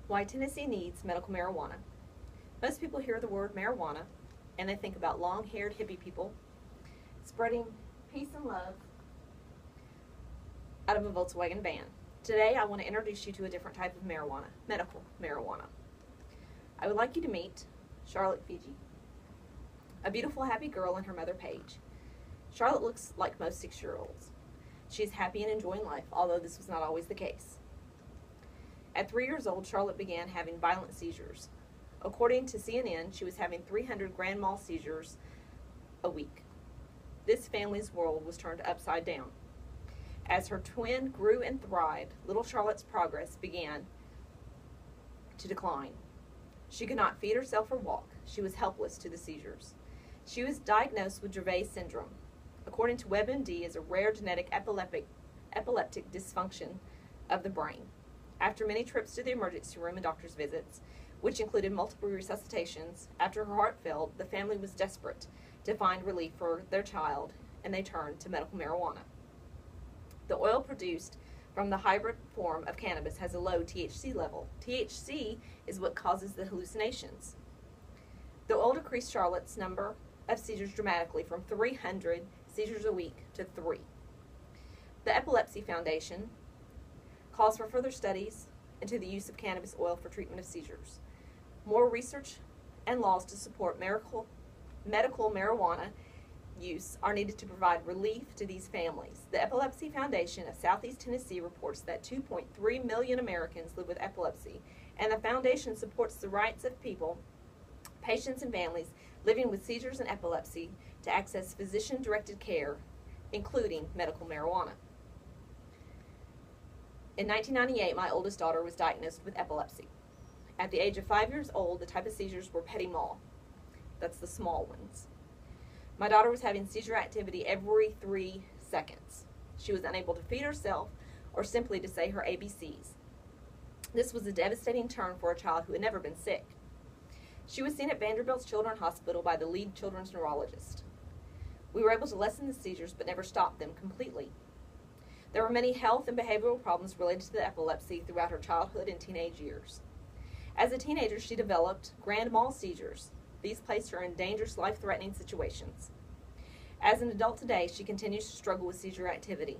Why Tennessee needs medical marijuana. Most people hear the word marijuana and they think about long-haired hippie people spreading peace and love out of a Volkswagen van. Today I want to introduce you to a different type of marijuana, medical marijuana. I would like you to meet Charlotte Fiji, a beautiful, happy girl and her mother, Paige. Charlotte looks like most 6-year-olds. She is happy and enjoying life, although this was not always the case. At 3 years old, Charlotte began having violent seizures. According to CNN, she was having 300 grand mal seizures a week. This family's world was turned upside down. As her twin grew and thrived, little Charlotte's progress began to decline. She could not feed herself or walk. She was helpless to the seizures. She was diagnosed with Dravet syndrome. According to WebMD, is a rare genetic epileptic dysfunction of the brain. After many trips to the emergency room and doctor's visits, which included multiple resuscitations, after her heart failed, the family was desperate to find relief for their child, and they turned to medical marijuana. The oil produced from the hybrid form of cannabis has a low THC level. THC is what causes the hallucinations. The oil decreased Charlotte's number of seizures dramatically from 300 seizures a week to 3. The Epilepsy Foundation calls for further studies into the use of cannabis oil for treatment of seizures. More research and laws to support medical marijuana use are needed to provide relief to these families. The Epilepsy Foundation of Southeast Tennessee reports that 2.3 million Americans live with epilepsy, and the foundation supports the rights of people, patients, and families living with seizures and epilepsy to access physician-directed care, including medical marijuana. In 1998, my oldest daughter was diagnosed with epilepsy. At the age of 5 years old, the type of seizures were petit mal. That's the small ones. My daughter was having seizure activity every 3 seconds. She was unable to feed herself or simply to say her ABCs. This was a devastating turn for a child who had never been sick. She was seen at Vanderbilt's Children's Hospital by the lead children's neurologist. We were able to lessen the seizures but never stop them completely. There were many health and behavioral problems related to the epilepsy throughout her childhood and teenage years. As a teenager, she developed grand mal seizures. These placed her in dangerous, life-threatening situations. As an adult today, she continues to struggle with seizure activity.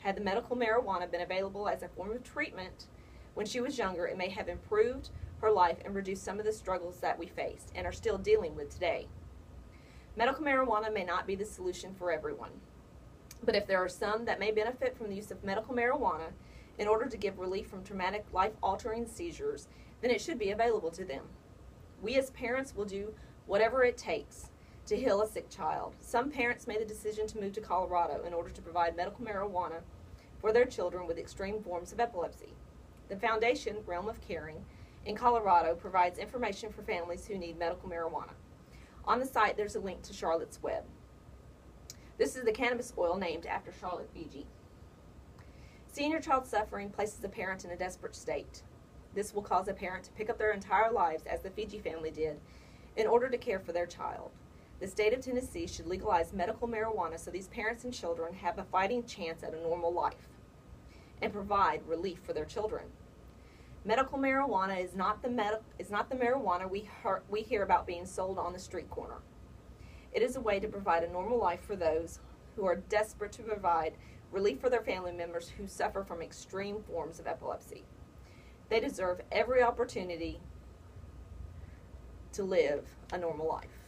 Had the medical marijuana been available as a form of treatment when she was younger, it may have improved her life and reduced some of the struggles that we faced and are still dealing with today. Medical marijuana may not be the solution for everyone, but if there are some that may benefit from the use of medical marijuana in order to give relief from traumatic, life-altering seizures, then it should be available to them. We as parents will do whatever it takes to heal a sick child. Some parents made the decision to move to Colorado in order to provide medical marijuana for their children with extreme forms of epilepsy. The Foundation, Realm of Caring, in Colorado provides information for families who need medical marijuana. On the site, there's a link to Charlotte's web. This is the cannabis oil named after Charlotte Fiji. Seeing your child suffering places a parent in a desperate state. This will cause a parent to pick up their entire lives, as the Fiji family did, in order to care for their child. The state of Tennessee should legalize medical marijuana so these parents and children have a fighting chance at a normal life and provide relief for their children. Medical marijuana is not the marijuana we hear about being sold on the street corner. It is a way to provide a normal life for those who are desperate to provide relief for their family members who suffer from extreme forms of epilepsy. They deserve every opportunity to live a normal life.